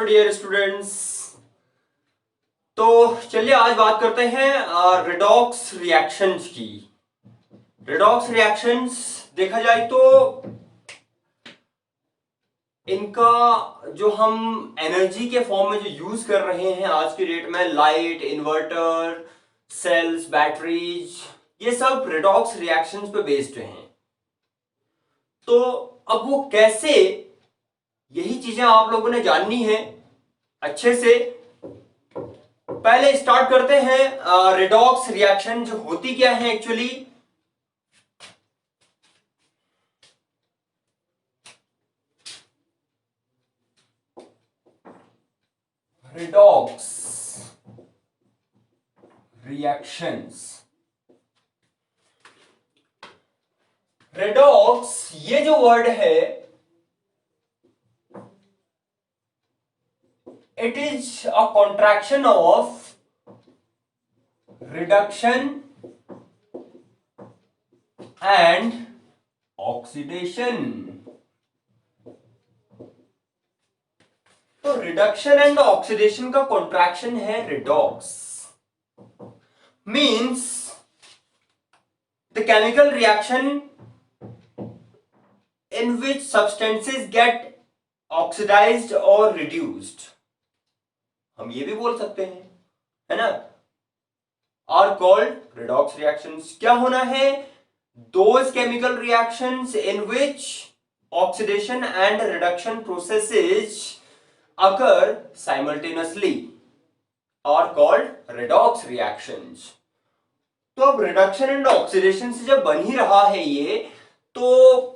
Hello dear students. तो चलिए आज बात करते हैं रेडॉक्स रिएक्शंस की। रेडॉक्स रिएक्शंस देखा जाए तो इनका जो हम एनर्जी के फॉर्म में जो यूज कर रहे हैं आज की डेट में, लाइट, इन्वर्टर, सेल्स, बैटरीज, ये सब रेडॉक्स रिएक्शंस पे बेस्ड हैं। तो अब वो कैसे, यही चीजें आप लोगों ने जाननी है अच्छे से। पहले स्टार्ट करते हैं रेडॉक्स रिएक्शन जो होती क्या है एक्चुअली। रेडॉक्स रिएक्शंस, रेडॉक्स ये जो वर्ड है, it is a contraction of reduction and oxidation। तो रिडक्शन एंड ऑक्सीडेशन का कॉन्ट्रैक्शन है redox. Means the chemical reaction in which substances get oxidized or reduced, हम ये भी बोल सकते हैं, है ना, are called redox reactions। क्या होना है? Those chemical reactions in which oxidation and reduction processes occur simultaneously are called redox reactions। तो अब रिडक्शन एंड ऑक्सीडेशन से जब बन ही रहा है ये, तो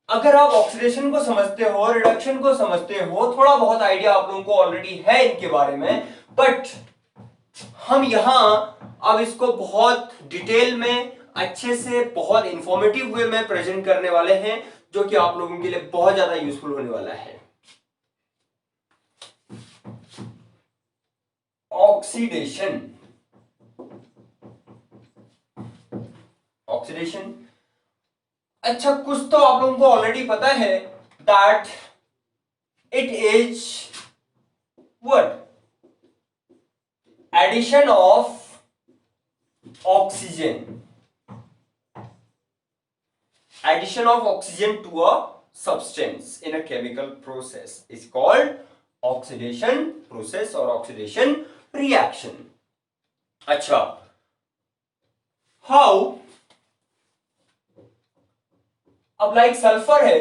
अगर आप ऑक्सीडेशन को समझते हो, रिडक्शन को समझते हो, थोड़ा बहुत आइडिया आप लोगों को ऑलरेडी है इनके बारे में, बट हम यहां अब इसको बहुत डिटेल में, अच्छे से, बहुत इंफॉर्मेटिव वे में प्रेजेंट करने वाले हैं, जो कि आप लोगों के लिए बहुत ज्यादा यूजफुल होने वाला है। ऑक्सीडेशन, ऑक्सीडेशन, अच्छा कुछ तो आप लोगों को ऑलरेडी पता है that it is what, addition of oxygen, addition of oxygen to a substance in a chemical process is called oxidation process or oxidation reaction। अच्छा, how, अब लाइक सल्फर है,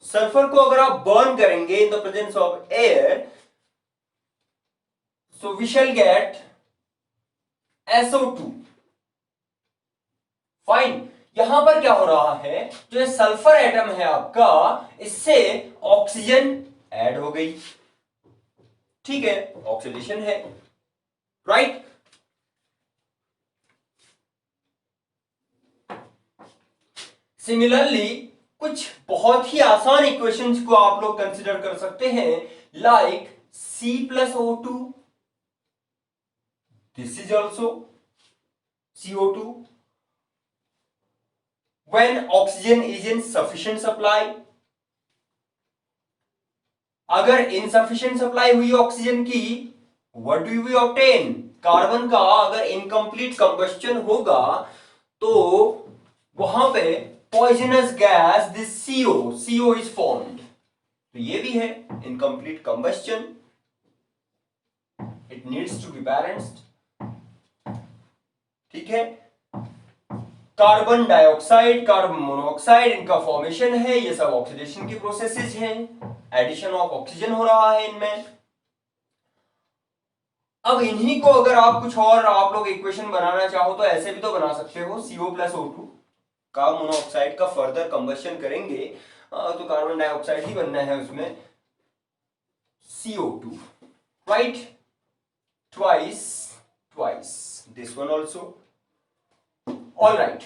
सल्फर को अगर आप बर्न करेंगे in the presence of air, so we shall get SO2। Fine, यहां पर क्या हो रहा है, जो ये सल्फर एटम है आपका, इससे ऑक्सीजन ऐड हो गई, ठीक है, ऑक्सीडेशन है, राइट। सिमिलरली कुछ बहुत ही आसान इक्वेशंस को आप लोग कंसिडर कर सकते हैं, like C+O2, this is also CO2 when oxygen is in sufficient supply। अगर insufficient supply हुई ऑक्सीजन की, what do we obtain? Carbon का अगर इनकम्प्लीट कंबस्शन होगा तो वहां पे poisonous gas this CO is formed. तो ये भी है incomplete combustion, it needs to be balanced, ठीक है। कार्बन डाइऑक्साइड, कार्बन मोनोऑक्साइड, इनका फॉर्मेशन है, ये सब ऑक्सीडेशन की प्रोसेसेस हैं, एडिशन ऑफ ऑक्सीजन हो रहा है इनमें। अब इन्हीं को अगर आप कुछ और आप लोग इक्वेशन बनाना चाहो तो ऐसे भी तो बना सकते हो, CO+O2 का मोनोऑक्साइड का फर्दर कंबस्शन करेंगे तो कार्बन डाइऑक्साइड ही बनना है उसमें, CO2, right, twice this one also, all right.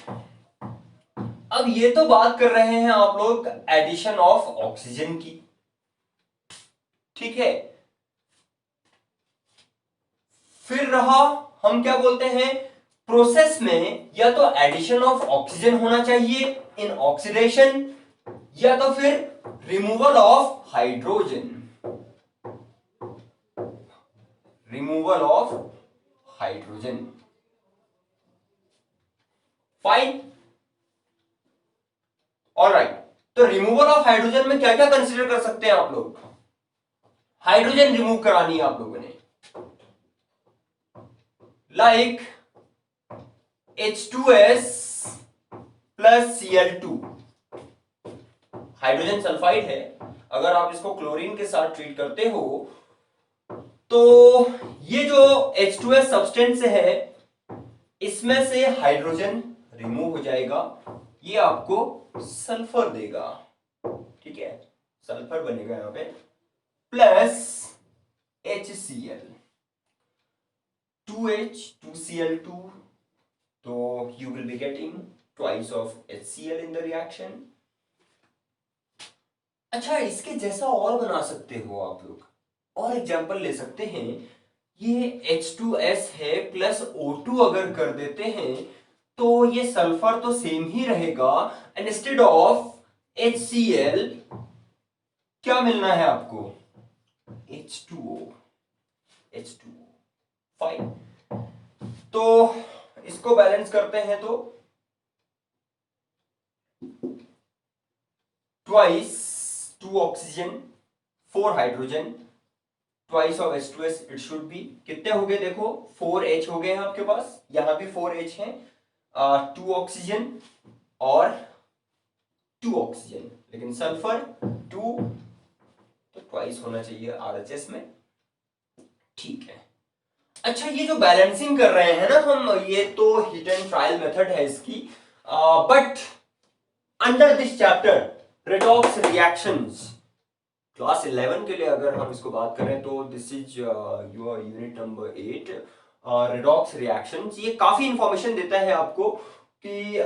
अब ये तो बात कर रहे हैं आप लोग एडिशन ऑफ ऑक्सीजन की, ठीक है। फिर रहा, हम क्या बोलते हैं, प्रोसेस में या तो एडिशन ऑफ ऑक्सीजन होना चाहिए इन ऑक्सीडेशन, या तो फिर removal of hydrogen, removal of hydrogen. Fine, alright. तो रिमूवल ऑफ हाइड्रोजन में क्या क्या कंसीडर कर सकते हैं आप लोग? हाइड्रोजन रिमूव करानी है आप लोगों ने, like H2S plus Cl2, hydrogen sulphide है, अगर आप इसको क्लोरीन के साथ ट्रीट करते हो तो ये जो H2S सब्सटेंस है इसमें से हाइड्रोजन रिमूव हो जाएगा, ये आपको सल्फर देगा, ठीक है, सल्फर बनेगा यहां पे, प्लस HCl, 2H 2Cl2, तो you will be getting twice of HCl in the reaction। अच्छा, इसके जैसा और बना सकते हो आप लोग, और एग्जांपल ले सकते हैं, ये H2S है प्लस O2 अगर कर देते हैं तो ये सल्फर तो सेम ही रहेगा, एंड इंस्टेड ऑफ HCl क्या मिलना है आपको? H2O, H2O। फाइन, तो इसको बैलेंस करते हैं तो twice 2 oxygen 4 hydrogen twice of H2S it should be, कितने हो गए देखो, 4H हो गए हैं आपके पास, यहां भी 4H है, 2 ऑक्सीजन और 2 ऑक्सीजन, लेकिन सल्फर 2, तो ट्वाइस होना चाहिए RHS में, ठीक है। अच्छा, ये जो बैलेंसिंग कर रहे हैं ना हम, ये तो हिट एंड ट्रायल मेथड है इसकी, but under this chapter redox reactions, class 11 के लिए अगर हम इसको बात करें तो this is your unit number 8, redox reactions. ये काफी इंफॉर्मेशन देता है आपको कि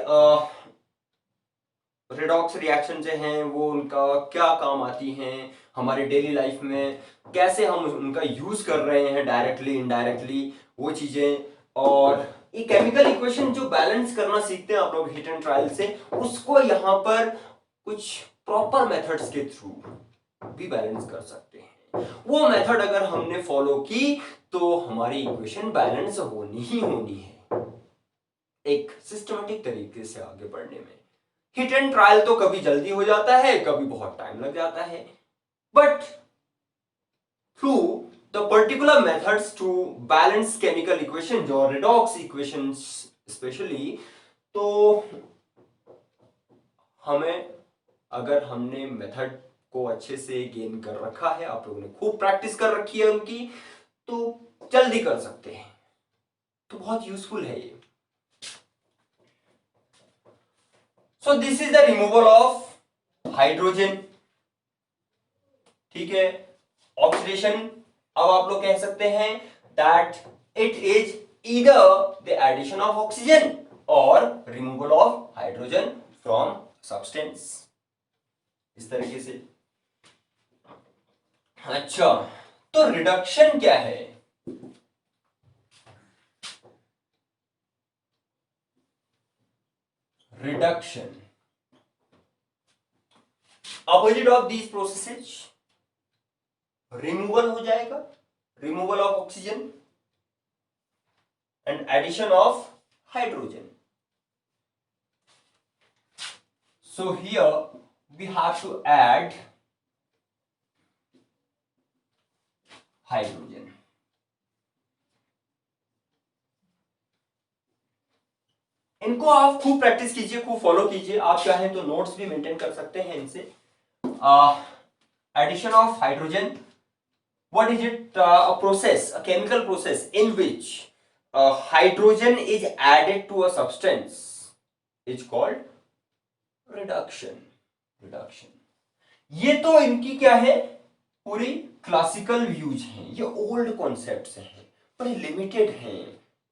रेडॉक्स रिएक्शन जो हैं वो उनका क्या काम आती हैं हमारे डेली लाइफ में, कैसे हम उनका यूज कर रहे हैं डायरेक्टली इनडायरेक्टली वो चीजें, और ये केमिकल इक्वेशन जो बैलेंस करना सीखते हैं आप लोग हिट एंड ट्रायल से, उसको यहाँ पर कुछ प्रॉपर मेथड्स के थ्रू भी बैलेंस कर सकते हैं। वो मेथड अगर हमने फॉलो की तो हमारी इक्वेशन बैलेंस होनी ही होनी है, एक सिस्टमेटिक तरीके से आगे बढ़ने में। हिट एंड ट्रायल तो कभी जल्दी हो जाता है, कभी बहुत टाइम लग जाता है, but through the particular methods to balance chemical equation और रेडॉक्स इक्वेशंस स्पेशली, तो हमें, अगर हमने मेथड को अच्छे से गेन कर रखा है, आप लोगों ने खूब प्रैक्टिस कर रखी है उनकी, तो जल्दी कर सकते हैं, तो बहुत यूजफुल है ये। So this is the removal of hydrogen, ठीक है, ऑक्सीडेशन। अब आप लोग कह सकते हैं that it is either the addition of oxygen और removal of hydrogen from substance, इस तरीके से। अच्छा, तो रिडक्शन क्या है? Reduction, opposite of these processes, removal हो जाएगा, removal of oxygen and addition of hydrogen. So here we have to add hydrogen. इनको आप खूब प्रैक्टिस कीजिए, खूब फॉलो कीजिए, आप चाहें तो नोट्स भी मेंटेन कर सकते हैं इनसे। Addition of hydrogen, what is it? A process, a chemical process in which hydrogen is added to a substance is called reduction. Reduction, ये तो इनकी क्या है, पूरी क्लासिकल व्यूज हैं, ये ओल्ड कॉन्सेप्ट्स हैं, बड़े लिमिटेड हैं,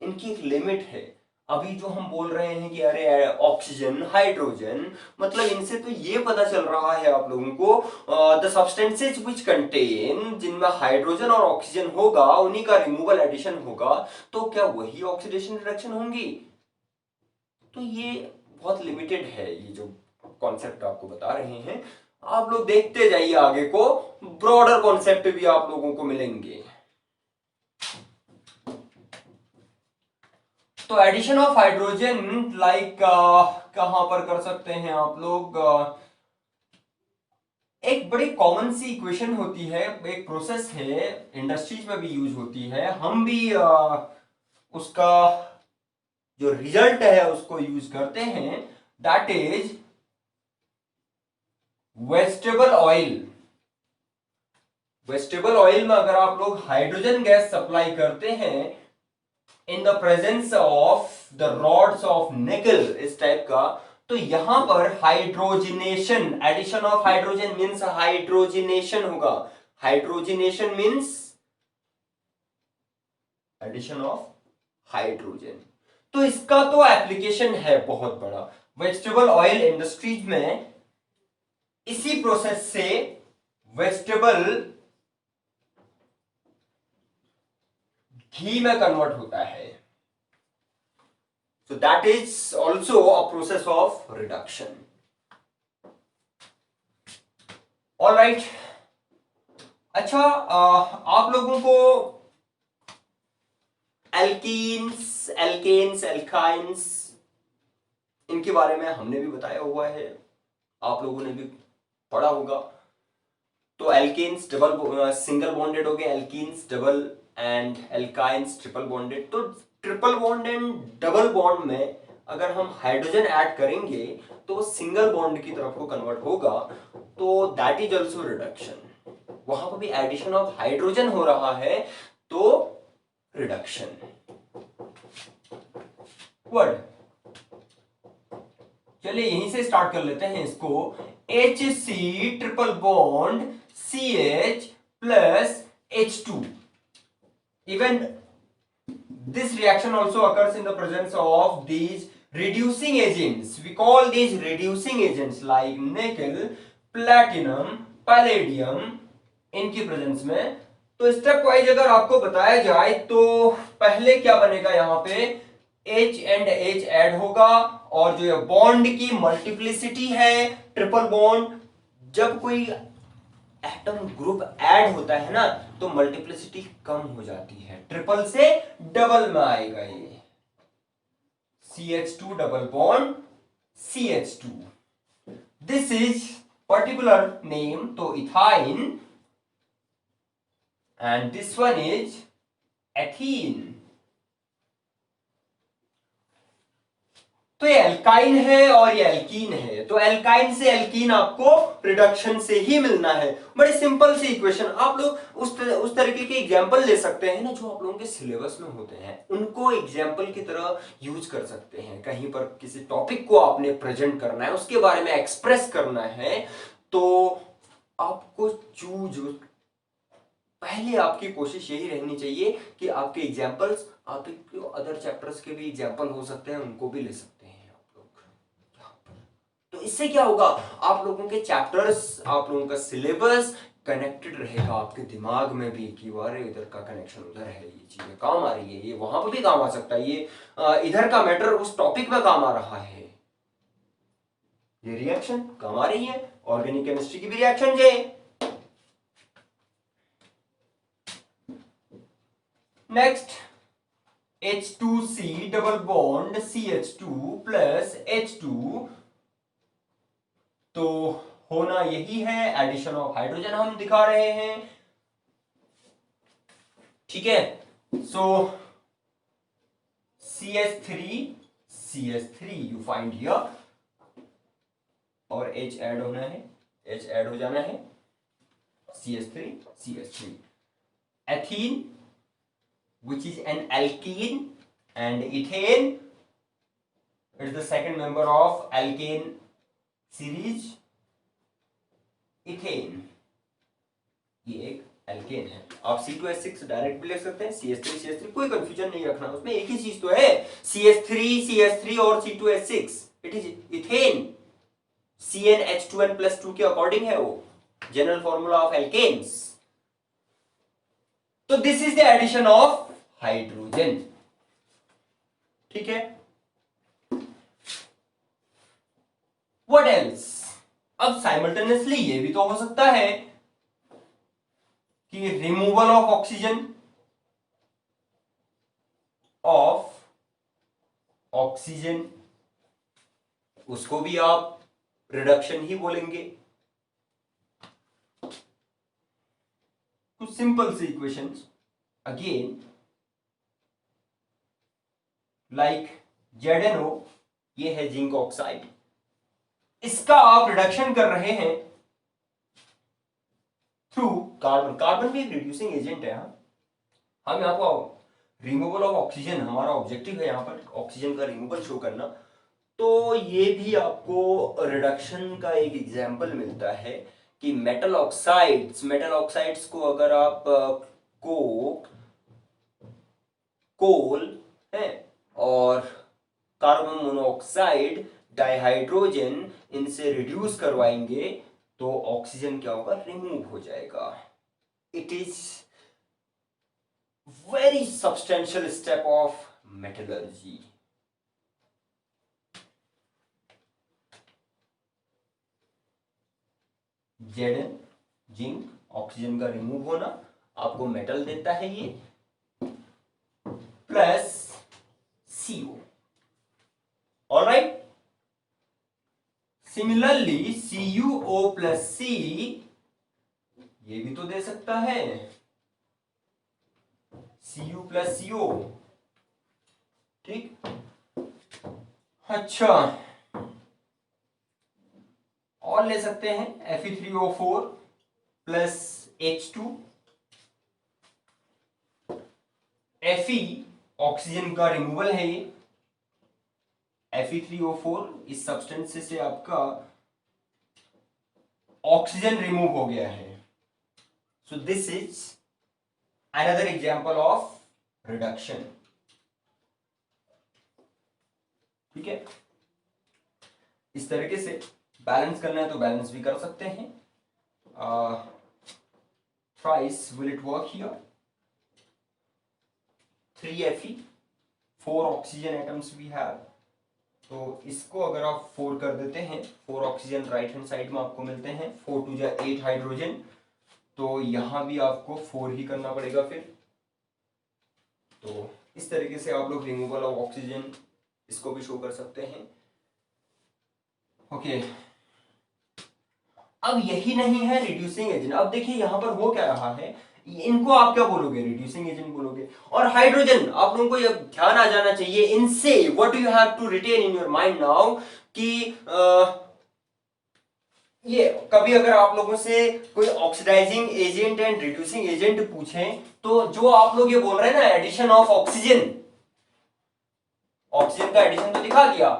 इनकी एक लिमिट है। अभी जो हम बोल रहे हैं कि अरे ऑक्सीजन हाइड्रोजन, मतलब इनसे तो ये पता चल रहा है आप लोगों को द सब्सटेंसेज व्हिच कंटेन, जिनमें हाइड्रोजन और ऑक्सीजन होगा उन्हीं का रिमूवल एडिशन होगा, तो क्या वही ऑक्सीडेशन रिडक्शन होंगी? तो ये बहुत लिमिटेड है ये जो कॉन्सेप्ट आपको बता रहे हैं, आप लोग देखते जाइए आगे को, ब्रॉडर कॉन्सेप्ट भी आप लोगों को मिलेंगे। तो एडिशन ऑफ हाइड्रोजन लाइक कहां पर कर सकते हैं आप लोग, एक बड़ी कॉमन सी इक्वेशन होती है, एक प्रोसेस है, इंडस्ट्रीज में भी यूज होती है, हम भी उसका जो रिजल्ट है उसको यूज करते हैं, that is vegetable oil. Vegetable oil में अगर आप लोग हाइड्रोजन गैस सप्लाई करते हैं in the presence of the rods of nickel, इस टाइप का, तो यहां पर hydrogenation, addition of hydrogen means hydrogenation होगा। Hydrogenation means addition of hydrogen. तो इसका तो एप्लीकेशन है बहुत बड़ा, वेजिटेबल ऑयल इंडस्ट्रीज में इसी प्रोसेस से वेजिटेबल घी में कन्वर्ट होता है। So that is also a process of reduction. All right. अच्छा, आप लोगों को एल्कीन्स, एल्केन्स, एल्काइन्स, इनके बारे में हमने भी बताया हुआ है, आप लोगों ने भी पढ़ा होगा। तो एल्केन्स डबल सिंगल बॉन्डेड हो गए, alkenes double and alkynes triple bonded. तो triple bond and double bond में अगर हम हाइड्रोजन ऐड करेंगे तो सिंगल बॉन्ड की तरफ को कन्वर्ट होगा, तो दैट इज ऑल्सो रिडक्शन। वहां पर भी एडिशन ऑफ हाइड्रोजन हो रहा है, तो रिडक्शन वर्ड। चलिए यहीं से स्टार्ट कर लेते हैं इसको। HC triple bond CH plus H2, even this reaction also occurs in the presence of these reducing agents. We call these reducing agents like nickel, platinum, palladium, इनकी प्रेजेंस में। तो स्टेप वाइज अगर आपको बताया जाए तो पहले क्या बनेगा, यहां पे H एंड H ऐड होगा, और जो ये बॉन्ड की मल्टीप्लिसिटी है ट्रिपल बॉन्ड, जब कोई एटम ग्रुप ऐड होता है ना तो मल्टीप्लिसिटी कम हो जाती है, ट्रिपल से डबल में आएगा ये CH2 double bond CH2। This is particular name तो ethyne, and this one is ethene. तो ये एल्काइन है और ये एल्कीन है, तो एल्काइन से एल्कीन आपको रिडक्शन से ही मिलना है। बड़ी सिंपल सी इक्वेशन। आप लोग उस तरीके के एग्जांपल ले सकते हैं ना जो आप लोगों के सिलेबस में होते हैं, उनको एग्जांपल की तरह यूज कर सकते हैं। कहीं पर किसी टॉपिक को आपने प्रेजेंट करना है, उसके बारे में एक्सप्रेस करना है, तो आपको पहले आपकी कोशिश यही रहनी चाहिए कि आपके एग्जांपल्स, आपके अदर चैप्टर्स के भी एग्जांपल हो सकते हैं, उनको भी ले सकते हैं आप लोग। तो इससे क्या होगा, आप लोगों के चैप्टर्स, आप लोगों का सिलेबस कनेक्टेड रहेगा आपके दिमाग में भी कि वारे इधर का कनेक्शन उधर है, ये चीजें काम आ रही है, ये वहां पर भी काम आ सकता है, ये इधर का मैटर उस टॉपिक में काम आ रहा है, ये रिएक्शन काम आ रही है, ऑर्गेनिक केमिस्ट्री की भी रिएक्शन है। Next H2C double bond CH2 plus H2, तो होना यही है, एडिशन ऑफ हाइड्रोजन हम दिखा रहे हैं, ठीक है। सो CH3 यू फाइंड हियर, और H ऐड होना है, H ऐड हो जाना है, CH3 ethene which is an alkene, and ethane, it is the second member of alkane series, ethane, ये एक एल्केन है। आप C2H6 डायरेक्ट भी लिख सकते हैं, CH3 कोई कंफ्यूजन नहीं रखना, उसमें एक ही चीज तो है, CH3 और C2H6, it is ethane, CnH2n+2 के अकॉर्डिंग है वो जनरल फॉर्मूला ऑफ एल्केन्स। तो this is the addition of hydrogen, ठीक है। व्हाट एल्स, अब साइमल्टेनियसली ये भी तो हो सकता है कि रिमूवल ऑफ ऑक्सीजन, उसको भी आप रिडक्शन ही बोलेंगे। कुछ सिंपल सी इक्वेशंस अगेन, लाइक ZnO, ये है जिंक ऑक्साइड, इसका आप रिडक्शन कर रहे हैं थ्रू कार्बन। कार्बन भी एक रिड्यूसिंग एजेंट है। हम यहाँ पर रिमूवल ऑफ ऑक्सीजन हमारा ऑब्जेक्टिव है, यहाँ पर ऑक्सीजन का रिमूवल शो करना, तो ये भी आपको रिडक्शन का एक एग्जाम्पल मिलता है कि मेटल ऑक्साइड्स को अगर आप कोक, कोल है और कार्बन मोनोऑक्साइड, डाइहाइड्रोजन, इनसे रिड्यूस करवाएंगे तो ऑक्सीजन क्या होगा, रिमूव हो जाएगा। It is very substantial step of metallurgy. Zn, zinc, oxygen का रिमूव होना आपको मेटल देता है ये, plus CO। Alright, similarly CuO plus C ये भी तो दे सकता है, Cu प्लस CO, ठीक। अच्छा, और ले सकते हैं Fe3O4 plus H2। Fe oxygen का रिमूवल है ये, Fe3O4 इस सब्सटेंस से आपका ऑक्सीजन रिमूव हो गया है। सो this is another example of reduction, ठीक है। इस तरीके से बैलेंस करना है तो बैलेंस भी कर सकते हैं। Thrice will it work here, 3Fe, 4 oxygen atoms we have, तो इसको अगर आप 4 कर देते हैं, 4 ऑक्सीजन राइट हैंड साइड में आपको मिलते हैं, 4 2 8 हाइड्रोजन, तो यहां भी आपको 4 ही करना पड़ेगा फिर। तो इस तरीके से आप लोग रिमूवल ऑफ ऑक्सीजन इसको भी शो कर सकते हैं। ओके, अब यही नहीं है रिड्यूसिंग एजेंट। अब देखिए यहां पर हो क्या रहा है, इनको आप क्या बोलोगे, रिड्यूसिंग एजेंट बोलोगे। और हाइड्रोजन, आप लोगों को यह ध्यान आ जाना चाहिए इनसे, what you have to retain in your mind now कि ये कभी अगर आप लोगों से कोई oxidising agent and reducing agent पूछें तो जो आप लोग ये बोल रहे हैं ना, एडिशन ऑफ ऑक्सीजन, ऑक्सीजन का एडिशन तो दिखा दिया,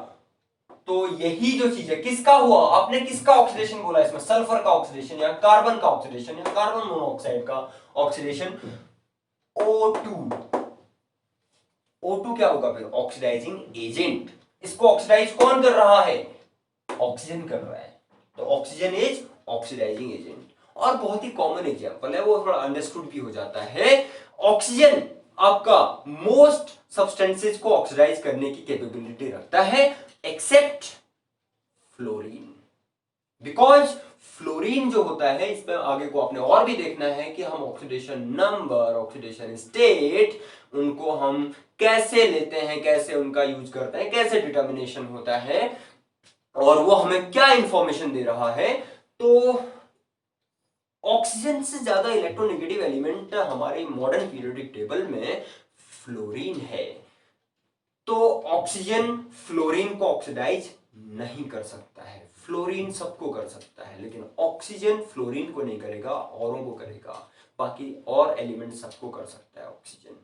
तो यही जो चीज है, किसका हुआ, आपने किसका ऑक्सीडेशन बोला इसमें, सल्फर का ऑक्सीडेशन या कार्बन का ऑक्सीडेशन या कार्बन मोनोऑक्साइड का ऑक्सीडेशन, O2। O2 क्या होगा फिर, ऑक्सीडाइजिंग एजेंट। इसको ऑक्सीडाइज कौन कर रहा है, ऑक्सीजन कर रहा है, तो ऑक्सीजन इज ऑक्सीडाइजिंग एजेंट। और बहुत ही कॉमन एग्जांपल है, वो थोड़ा अंडरस्टूड भी हो जाता है, ऑक्सीजन आपका मोस्ट सब्सटेंसेस को ऑक्सीडाइज करने की कैपेबिलिटी रखता है एक्सेप्ट फ्लोरीन, बिकॉज फ्लोरीन जो होता है, इसमें आगे को आपने और भी देखना है कि हम ऑक्सीडेशन नंबर, ऑक्सीडेशन स्टेट, उनको हम कैसे लेते हैं, कैसे उनका यूज करते हैं, कैसे डिटर्मिनेशन होता है और वो हमें क्या इंफॉर्मेशन दे रहा है। तो ऑक्सीजन से ज्यादा इलेक्ट्रोनेगेटिव एलिमेंट हमारे मॉडर्न पीरियोडिक टेबल में फ्लोरीन है, तो ऑक्सीजन फ्लोरीन को ऑक्सीडाइज नहीं कर सकता है। फ्लोरीन सबको कर सकता है लेकिन ऑक्सीजन फ्लोरीन को नहीं करेगा, औरों को करेगा, बाकी और एलिमेंट सबको कर सकता है ऑक्सीजन।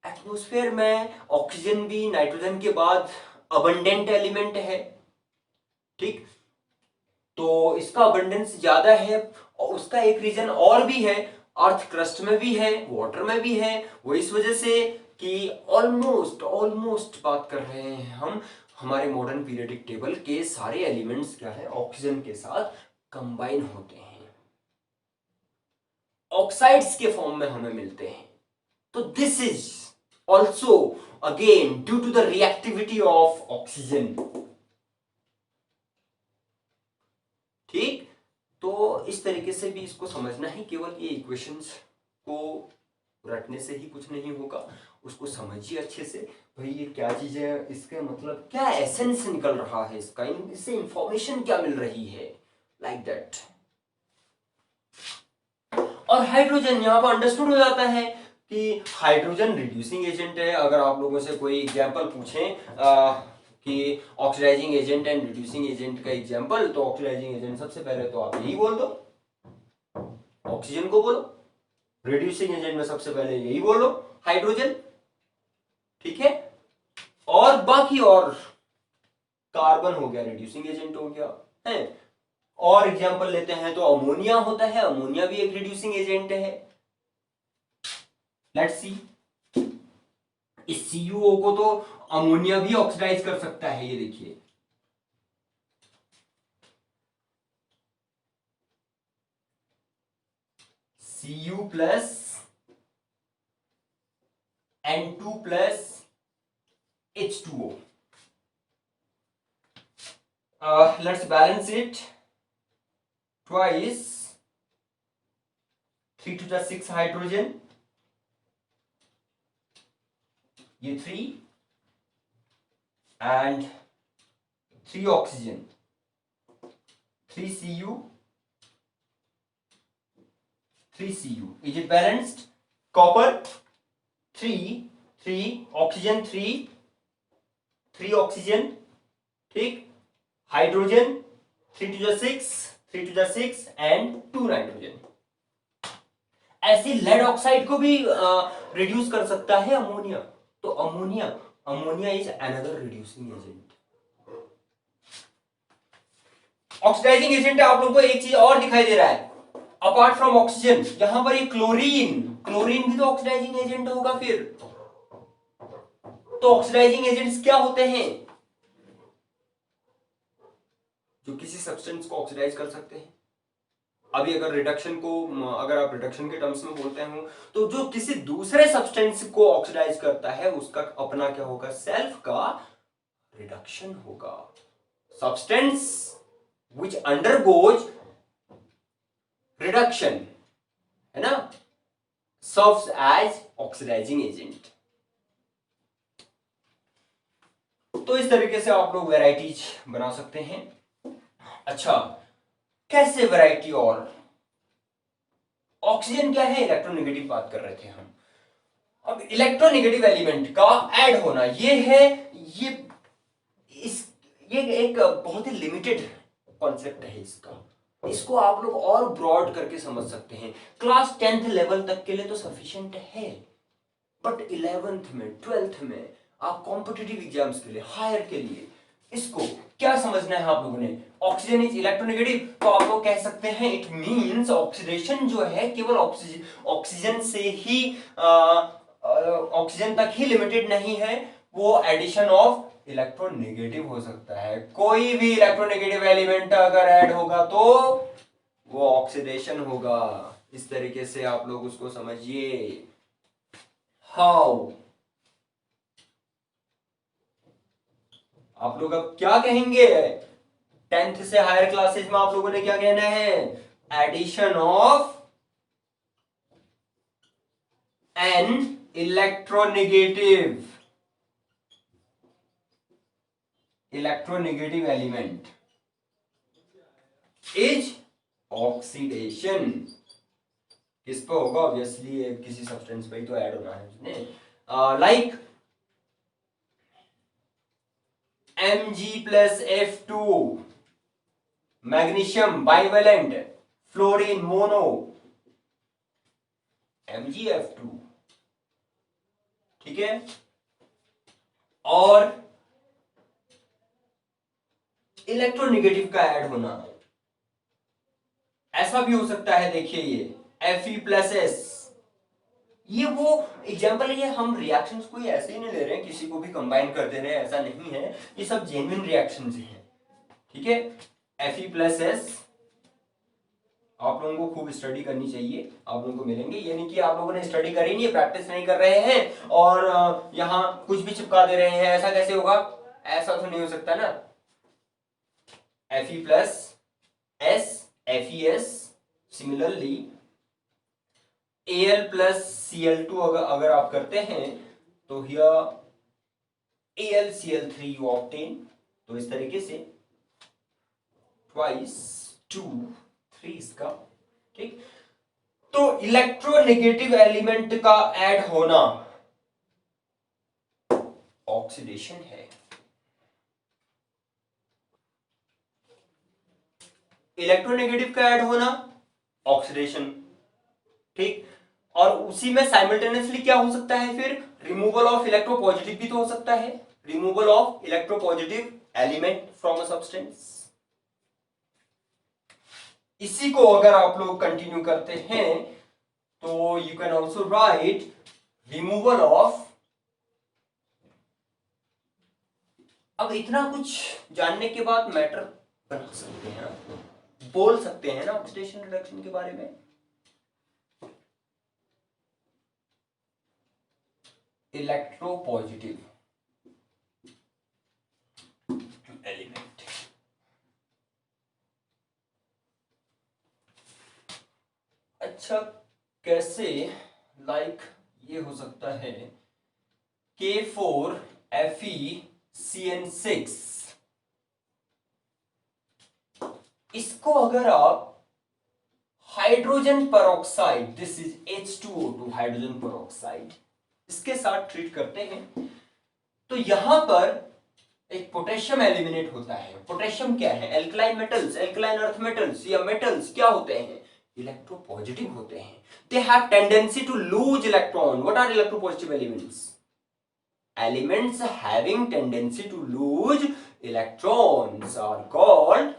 एटमॉस्फेयर में ऑक्सीजन भी नाइट्रोजन के बाद अबंडेंट एलिमेंट है, ठीक, तो इसका अबंडेंस ज्यादा है और उसका एक रीजन और भी है, अर्थ क्रस्ट में भी है, वाटर में भी है, वो इस वजह से कि ऑलमोस्ट बात कर रहे हैं हम, हमारे मॉडर्न पीरियोडिक टेबल के सारे एलिमेंट्स क्या है, ऑक्सीजन के साथ कंबाइन होते हैं, ऑक्साइड्स के फॉर्म में हमें मिलते हैं। तो this is also again due to the reactivity of oxygen. ठीक, तो इस तरीके से भी इसको समझना है, केवल ये इक्वेशंस को रटने से ही कुछ नहीं होगा, उसको समझिए अच्छे से, भाई ये क्या चीज है, इसका मतलब क्या एसेंस निकल रहा है इसका, इससे इंफॉर्मेशन क्या मिल रही है, लाइक दैट। और हाइड्रोजन यहाँ पर अंडरस्टूड हो जाता है कि हाइड्रोजन रिड्यूसिंग एजेंट है। अगर आप लोगों से कोई एग्जांपल पूछें कि oxidising agent and reducing agent का एग्जांपल, तो ऑक्सीडाइजिंग एजेंट सबसे पहले तो आप यही बोल दो, ऑक्सीजन को बोलो। रिड्यूसिंग एजेंट में सबसे पहले यही बोलो, हाइड्रोजन। ठीक है, और बाकी और कार्बन हो गया, रिड्यूसिंग एजेंट हो गया है। और एग्जांपल लेते हैं तो अमोनिया होता है, अमोनिया भी एक रिड्यूसिंग एजेंट है। लेट्स सी, इस CuO को तो अमोनिया भी ऑक्सीडाइज कर सकता है, ये देखिए। Cu plus N2 plus H2O. Let's balance it. Twice 3 to the 6 hydrogen, ये 3 and 3 oxygen, 3 Cu, 3 Cu. Is it balanced? Copper 3, 3 oxygen, 3 oxygen, ठीक, hydrogen 3 to the 6, 3 to the 6 and 2 nitrogen. ऐसी lead oxide को भी reduce कर सकता है ammonia. तो ammonia is another reducing agent. Oxidising agent है, आप लोगों को एक चीज और दिखाई दे रहा है अपार्ट फ्रॉम ऑक्सीजन, यहां पर ये क्लोरीन भी तो ऑक्सीडाइजिंग एजेंट होगा फिर। तो ऑक्सीडाइजिंग एजेंट्स क्या होते हैं? जो किसी सब्सटेंस को ऑक्सीडाइज कर सकते हैं। अभी अगर रिडक्शन को, अगर आप रिडक्शन के टर्म्स में बोलते हो, तो जो किसी दूसरे सब्सटेंस को ऑक्सीडाइज करता है उसका अपना क्या होगा, सेल्फ का रिडक्शन होगा। सब्सटेंस विच अंडरगोज रिडक्शन, है ना, सर्व्स एज ऑक्सीडाइजिंग एजेंट। तो इस तरीके से आप लोग वैरायटीज बना सकते हैं। अच्छा, कैसे वैरायटी? और ऑक्सीजन क्या है, इलेक्ट्रोनेगेटिव बात कर रहे थे हम। अब इलेक्ट्रोनेगेटिव एलिमेंट का ऐड होना, ये है, ये इस ये एक बहुत ही लिमिटेड कॉन्सेप्ट है इसका। इसको आप लोग और ब्रॉड करके समझ सकते हैं। क्लास 10th लेवल तक के लिए तो सफिशिएंट है, बट 11th में, 12th में, आप कॉम्पिटिटिव एग्जाम्स के लिए, हायर के लिए, इसको क्या समझना है आप लोगों ने? ऑक्सीजन इज इलेक्ट्रोनेगेटिव, तो आप लोग कह सकते हैं इट मींस ऑक्सीडेशन जो है केवल ऑक्सीजन से ही, ऑक्सीजन तक ही लिमिटेड नहीं है, वो एडिशन ऑफ इलेक्ट्रोनेगेटिव हो सकता है। कोई भी इलेक्ट्रोनेगेटिव एलिमेंट अगर ऐड होगा तो वो ऑक्सीडेशन होगा। इस तरीके से आप लोग उसको समझिए। हाउ, आप लोग अब क्या कहेंगे? 10th से हायर क्लासेस में आप लोगों ने क्या कहना है? Addition of an electronegative element is oxidation. किस पे होगा? ऑब्वियसली किसी सब्सटेंस पे ही तो ऐड होना है उसने। Like Mg+F2, magnesium bivalent, fluorine mono, MgF2, ठीक है। और इलेक्ट्रोनेगेटिव का ऐड होना, ऐसा भी हो सकता है। देखिए ये Fe+S, ये वो एग्जाम्पल है। ये हम रिएक्शंस कोई ऐसे ही नहीं ले रहे हैं, किसी को भी कंबाइन कर दे रहे हैं, ऐसा नहीं है। ये सब जेन्युइन रिएक्शंस हैं, ठीक है। Fe+S आप लोगों को खूब स्टडी करनी चाहिए, आप लोगों को मिलेंगे। ये नहीं कि आप लोगों ने स्टडी करी नहीं है, प्रैक्टिस नहीं कर रहे हैं और यहाँ कुछ भी चिपका दे रहे हैं, ऐसा कैसे होगा? ऐसा तो नहीं हो सकता ना। Fe+ S FeS, similarly Al plus Cl2 अगर आप करते हैं तो हियर AlCl3 यू ऑब्टेन। तो इस तरीके से ट्वाइस 2 3 इसका, ठीक। तो इलेक्ट्रोनेगेटिव एलिमेंट का ऐड होना ऑक्सीडेशन है। इलेक्ट्रोनेगेटिव का ऐड होना ऑक्सीडेशन, ठीक। और उसी में साइमल्टेनियसली क्या हो सकता है फिर, रिमूवल ऑफ इलेक्ट्रोपॉजिटिव भी तो हो सकता है, removal of electropositive element from a substance. इसी को अगर आप लोग कंटिन्यू करते हैं तो you can also right removal of. अब इतना कुछ जानने के बाद मैटर बना सकते हैं ना, बोल सकते हैं ना ऑक्सीडेशन रिडक्शन के बारे में। इलेक्ट्रोपॉजिटिव एलिमेंट, अच्छा कैसे, लाइक ये हो सकता है K4FeCN6, इसको अगर आप hydrogen peroxide, this is H2O2 hydrogen peroxide, इसके साथ ट्रीट करते हैं तो यहां पर एक पोटेशियम एलिमिनेट होता है। पोटेशियम क्या है, alkaline metals, alkaline earth metals या मेटल्स क्या होते हैं, इलेक्ट्रोपॉजिटिव होते हैं। They have tendency to lose electron. What are electropositive elements, elements having tendency to lose electrons are called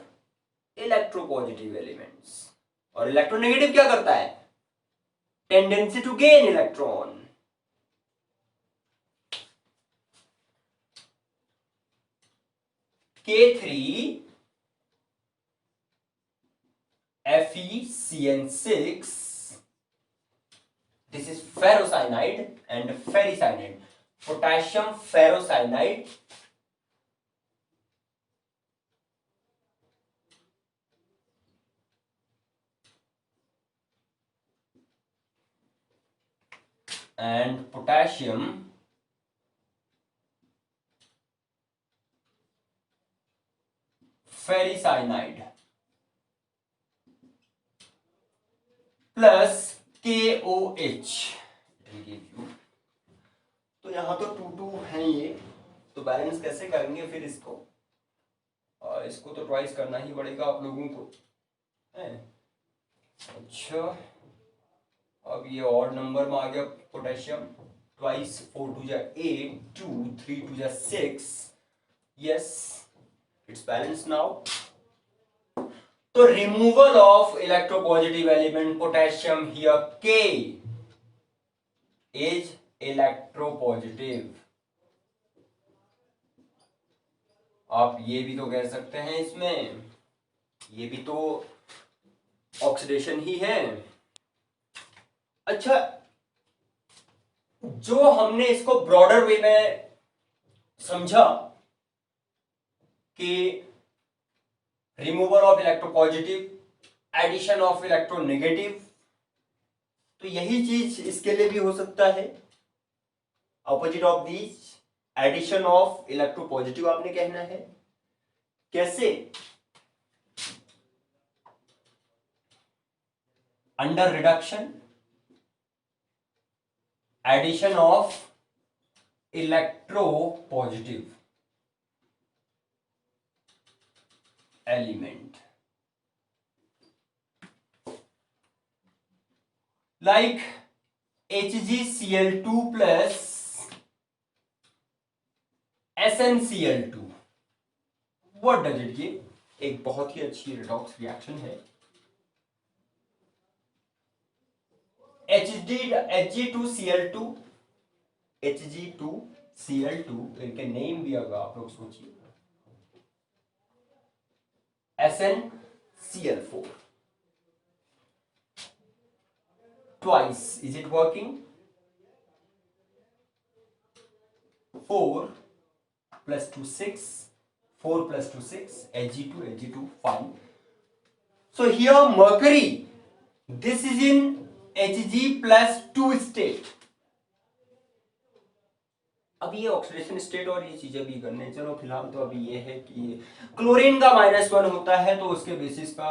electropositive elements. और इलेक्ट्रोनेगेटिव क्या करता है, tendency to gain electron. K3FeCN6, this is ferrocyanide and ferricyanide, potassium ferrocyanide and potassium ferricyanide plus KOH, तो यहां तो 2 है ये, तो बैलेंस कैसे करेंगे फिर इसको, इसको तो ट्वाइस करना ही पड़ेगा आप लोगों को है। अच्छा अब ये ऑड नंबर में आ गया पोटेशियम, ट्वाइस 4 2 जा 8, 2 3 2 जा 6, यस इट्स बैलेंस नाउ। तो removal of electropositive element potassium here K is electropositive. आप ये भी तो कह सकते हैं इसमें, ये भी तो ऑक्सीडेशन ही है। अच्छा जो हमने इसको ब्रॉडर वे में समझा कि removal of electropositive, addition of electronegative, तो यही चीज इसके लिए भी हो सकता है। Opposite of these addition of electropositive आपने कहना है, कैसे, under reduction addition of electropositive element, like HgCl2 plus SnCl2, what does it give? एक बहुत ही अच्छी रिडॉक्स रिएक्शन है। Hg2Cl2, Hg2Cl2 इनके नेम भी अगर आप लोग सोचिए, SnCl4 twice, is it working? 4 plus 2 6, 4 plus 2 6, Hg2 fine, So here mercury, this is in Hg+2 state. अब ये ऑक्सीडेशन स्टेट और ये चीजें भी करने, चलो फिलहाल तो अभी ये है कि क्लोरीन का -1 होता है, तो उसके बेसिस का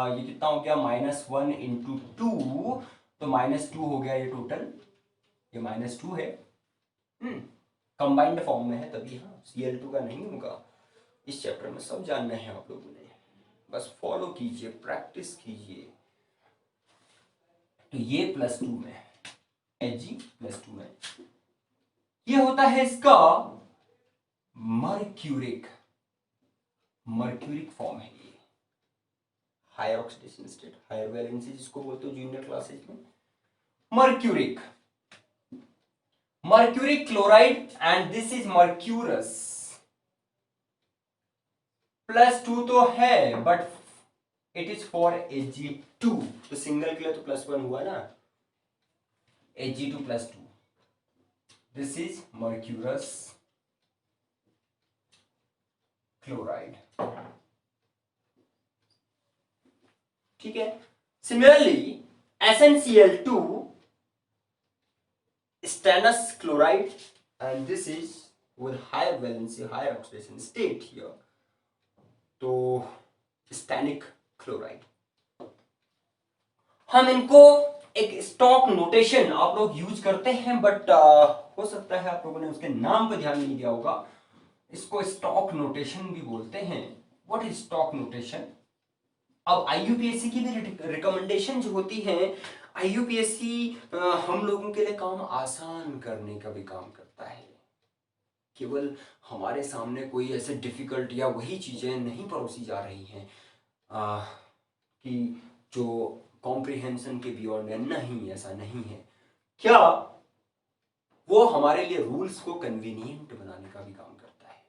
ये कितना हो गया, -1 × 2, तो -2 हो गया ये टोटल, ये -2 है, कंबाइंड फॉर्म में है तभी, हाँ Cl2 का नहीं होगा। इस चैप्टर में सब जानना है आप लोगों ने, बस फॉलो कीजिए, प्रैक्टिस कीजिए। तो ये +2 में Hg+2 में ये होता है इसका मर्क्यूरिक फॉर्म है, ये higher oxidation state, higher valency जिसको बोलते हो जूनियर क्लासेस में, mercuric chloride, and this is mercurous. +2 तो है but it is for Hg2, तो सिंगल के लिए तो +1 हुआ ना, Hg2+2, this is mercurous chloride, ठीक है। Similarly SnCl2 stannous chloride, and this is with higher valency, higher oxidation state here, तो stannic chloride। हम इनको एक स्टॉक नोटेशन आप लोग यूज करते हैं, बट हो सकता है आप लोगों ने उसके नाम पर ध्यान नहीं दिया होगा, इसको स्टॉक नोटेशन भी बोलते हैं। What is stock notation? अब IUPAC की भी रिकमेंडेशन जो होती है, IUPAC हम लोगों के लिए काम आसान करने का भी काम करता है, केवल हमारे सामने कोई ऐसे डिफिकल्ट या वही चीजें नहीं परोसी जा रही हैं कि जो कॉम्प्रिहेंशन के बियॉन्ड है, नहीं, ऐसा नहीं है। क्या वो हमारे लिए रूल्स को कन्वीनियंट बनाने का भी काम करता है।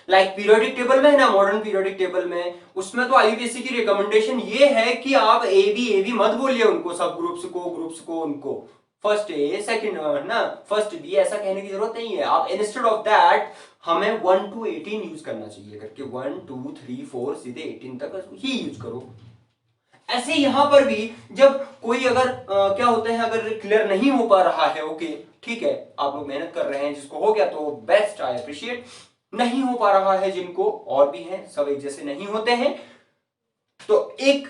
लाइक पीरियोडिक टेबल में है ना, मॉडर्न पीरियोडिक टेबल में, उसमें तो IUPAC की रिकमेंडेशन ये है कि आप ए बी मत बोलिए उनको, सब ग्रुप्स को उनको फर्स्ट ए सेकंड ना फर्स्ट बी, ऐसा कहने की जरूरत नहीं है। आप इंस्टेड ऑफ दैट हमें 1 to 18 यूज करना चाहिए, करके 1 2 3 4 सीधे 18 तक ही यूज करो। ऐसे यहां पर भी जब कोई अगर क्या होता है, अगर क्लियर नहीं हो पा रहा है, ओके ठीक है, आप लोग मेहनत कर रहे हैं, जिसको हो गया तो बेस्ट, आई अप्रिशिएट। नहीं हो पा रहा है जिनको, और भी हैं, सब एक जैसे नहीं होते हैं, तो एक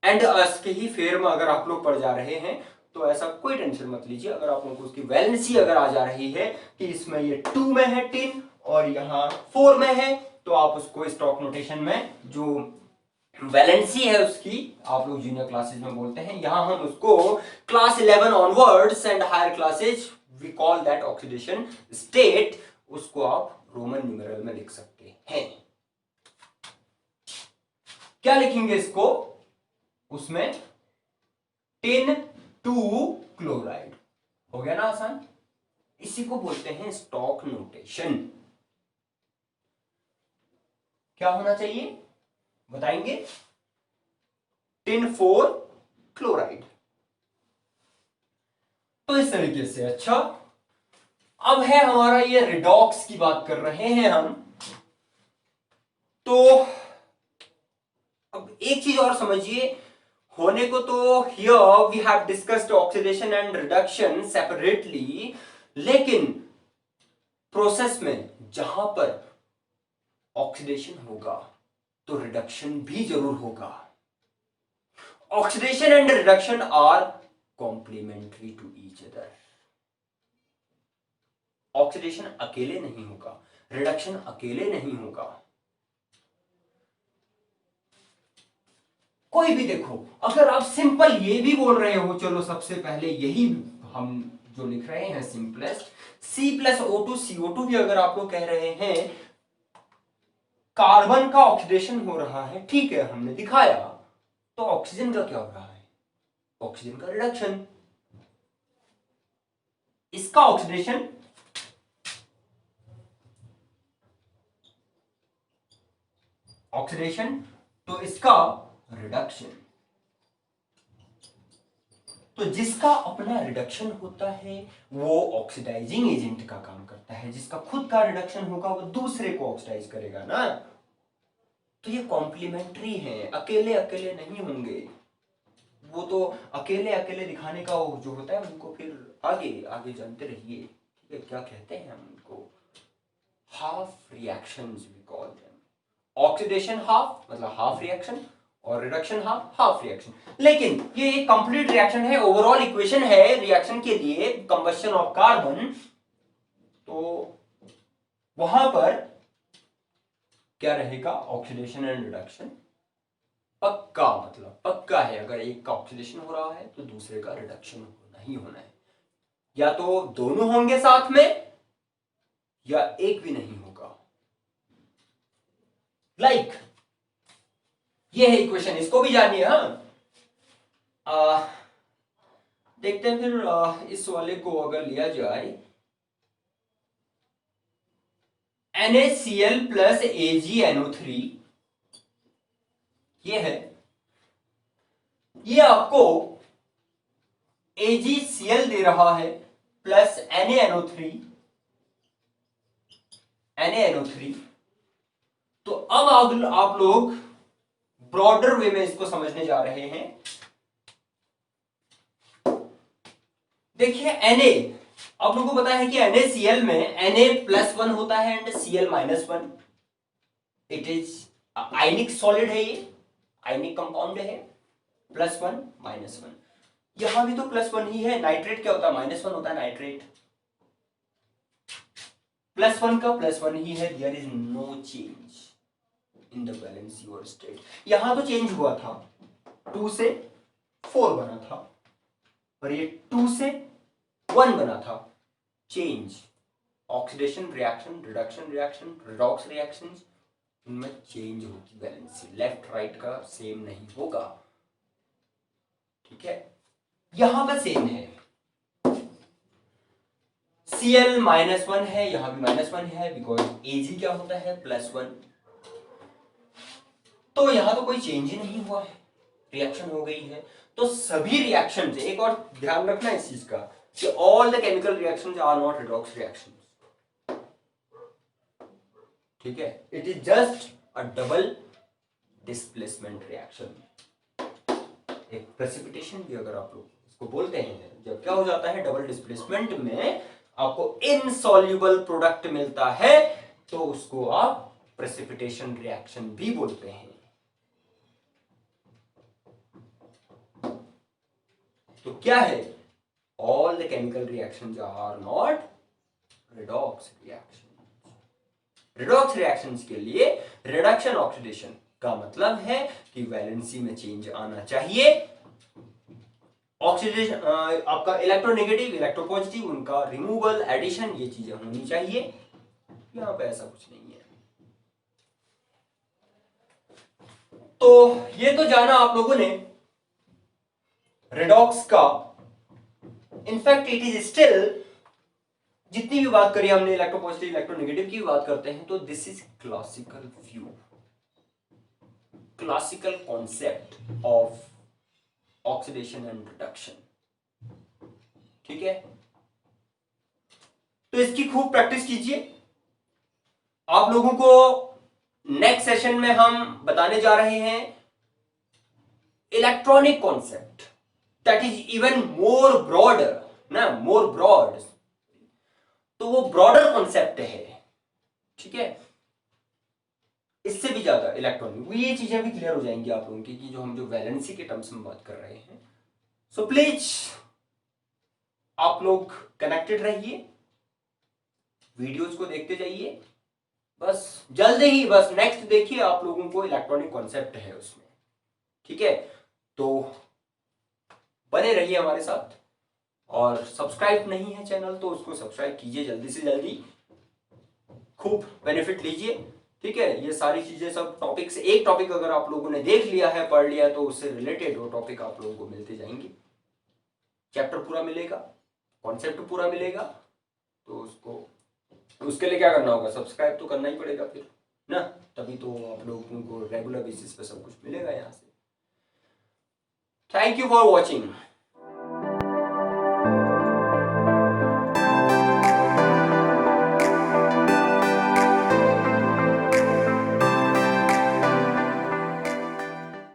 एंड अस के ही फेर में अगर आप लोग पड़ जा रहे हैं तो ऐसा कोई टेंशन मत लीजिए। अगर आप लोगों को उसकी वैलेंसी अगर आ जा रही है कि इसमें ये 2 में है 10 और यहां 4 में है, तो आप उसको स्टॉक नोटेशन में जो वैलेंसी है उसकी आप लोग जूनियर क्लासेस में बोलते हैं, यहां हम उसको class 11 onwards and higher classes we call that oxidation state, उसको आप रोमन न्यूमेरल में लिख सकते हैं। क्या लिखेंगे इसको? उसमें 10(2) क्लोराइड, हो गया ना आसान। इसी को बोलते हैं स्टॉक नोटेशन। क्या होना चाहिए बताएंगे? 10(4) क्लोराइड। तो इस तरीके से, अच्छा अब है हमारा ये रिडॉक्स की बात कर रहे हैं हम, तो अब एक चीज और समझिए, होने को तो here we have discussed oxidation and reduction separately, लेकिन प्रोसेस में जहां पर ऑक्सीडेशन होगा तो रिडक्शन भी जरूर होगा। Oxidation and reduction are complementary to each other. Oxidation अकेले नहीं होगा, रिडक्शन अकेले नहीं होगा। कोई भी देखो, अगर आप सिंपल ये भी बोल रहे हो, चलो सबसे पहले यही हम जो लिख रहे हैं सिंपलेस्ट, C+O2 CO2 भी अगर आप लोग कह रहे हैं कार्बन का ऑक्सीडेशन हो रहा है, ठीक है हमने दिखाया, तो ऑक्सीजन का क्या हो रहा है? ऑक्सीजन का रिडक्शन। इसका ऑक्सीडेशन, तो इसका रिडक्शन। तो जिसका अपना रिडक्शन होता है वो ऑक्सीडाइजिंग एजेंट का काम करता है, जिसका खुद का रिडक्शन होगा वो दूसरे को ऑक्सीडाइज करेगा ना। तो ये कॉम्प्लीमेंट्री हैं, अकेले अकेले नहीं होंगे। वो तो अकेले अकेले दिखाने का वो जो होता है उनको फिर आगे आगे जानते रहिए। ठीक है, क्या कहते हैं हम उनको, half reactions we call them. Oxidation half मतलब हाफ रिएक्शन, और रिडक्शन हाफ हाफ रिएक्शन। लेकिन ये एक कंप्लीट रिएक्शन है, ओवरऑल इक्वेशन है रिएक्शन के लिए, कंबस्शन ऑफ कार्बन। तो वहां पर क्या रहेगा, ऑक्सीडेशन एंड रिडक्शन पक्का, मतलब पक्का है। अगर एक का ऑक्सीडेशन हो रहा है तो दूसरे का रिडक्शन होना ही होना है, या तो दोनों होंगे साथ में या एक भी नहीं होगा। लाइक ये है इक्वेशन, इसको भी जानिए। हाँ, देखते हैं फिर इस वाले को अगर लिया जाए, NaCl प्लस AgNO3, ये है, ये आपको AgCl दे रहा है प्लस NaNO3। तो अब आप लोग ब्रॉडर वे में इसको समझने जा रहे हैं। देखिए Na, आप लोगों को पता है कि NaCl में Na+1 होता है and Cl-1। It is ionic solid है, ये आयनिक कंपाउंड है, +1 -1। यहां भी तो +1 ही है। नाइट्रेट क्या होता है, -1 होता है नाइट्रेट। +1 का +1 ही है, there is no change in the valency और स्टेट। यहां तो चेंज हुआ था, 2 से 4 बना था, और ये 2 से 1 बना था। Change, oxidation reaction, reduction reaction, redox reactions, इनमें चेंज होगी वैलेंसी, लेफ्ट राइट का सेम नहीं होगा। ठीक है, यहां पर सेम है, Cl-1 है, यहां भी -1 है, बिकॉज Ag क्या होता है, +1। तो यहां तो कोई चेंज ही नहीं हुआ है, रिएक्शन हो गई है। तो सभी रिएक्शन, एक और ध्यान रखना इस चीज का कि all the chemical reactions are not redox reactions. ठीक है, it is just a double displacement reaction. एक प्रेसिपिटेशन भी अगर आप लोग इसको बोलते हैं, जब क्या हो जाता है, डबल डिस्प्लेसमेंट में आपको इनसॉल्युबल प्रोडक्ट मिलता है, तो उसको आप प्रेसिपिटेशन रिएक्शन भी बोलते हैं। तो क्या है, all the chemical reactions are not redox reaction. Redox reactions के लिए रिडक्शन ऑक्सीडेशन का मतलब है कि वैलेंसी में चेंज आना चाहिए, ऑक्सीडेशन आपका इलेक्ट्रोनेगेटिव इलेक्ट्रोपॉजिटिव उनका रिमूवल एडिशन, ये चीजें होनी चाहिए। यहां पे ऐसा कुछ नहीं है। तो ये तो जाना आप लोगों ने रिडॉक्स का। इनफैक्ट इट इज स्टिल, जितनी भी बात करी हमने इलेक्ट्रोपॉजिटिव इलेक्ट्रोनेगेटिव की बात करते हैं, तो this is classical view, classical concept of oxidation and reduction. ठीक है, तो इसकी खूब प्रैक्टिस कीजिए। आप लोगों को नेक्स्ट सेशन में हम बताने जा रहे हैं electronic concept, that is even more broader ना, मोर ब्रॉड, तो वो ब्रॉडर कॉन्सेप्ट है। ठीक है, इससे भी ज्यादा इलेक्ट्रॉनिक, ये चीजें भी क्लियर हो जाएंगी आप लोगों की, कि जो हम जो वैलेंसी के टर्म्स में बात कर रहे हैं। सो प्लीज आप लोग कनेक्टेड रहिए, वीडियोस को देखते जाइए। बस जल्द ही, बस नेक्स्ट देखिए, आप लोगों को इलेक्ट्रॉनिक कॉन्सेप्ट है उसमें। ठीक है, तो बने रहिए हमारे साथ, और सब्सक्राइब नहीं है चैनल तो उसको सब्सक्राइब कीजिए जल्दी से जल्दी, खूब बेनिफिट लीजिए। ठीक है, ये सारी चीजें सब टॉपिक से, एक टॉपिक अगर आप लोगों ने देख लिया है, पढ़ लिया है, तो उससे रिलेटेड वो टॉपिक आप लोगों को मिलते जाएंगे, चैप्टर पूरा मिलेगा, कॉन्सेप्ट पूरा मिलेगा। तो उसके लिए क्या करना होगा, सब्सक्राइब तो करना ही पड़ेगा फिर ना, तभी तो आप लोगों को रेगुलर बेसिस पे सब कुछ मिलेगा यहाँ से। Thank you for watching.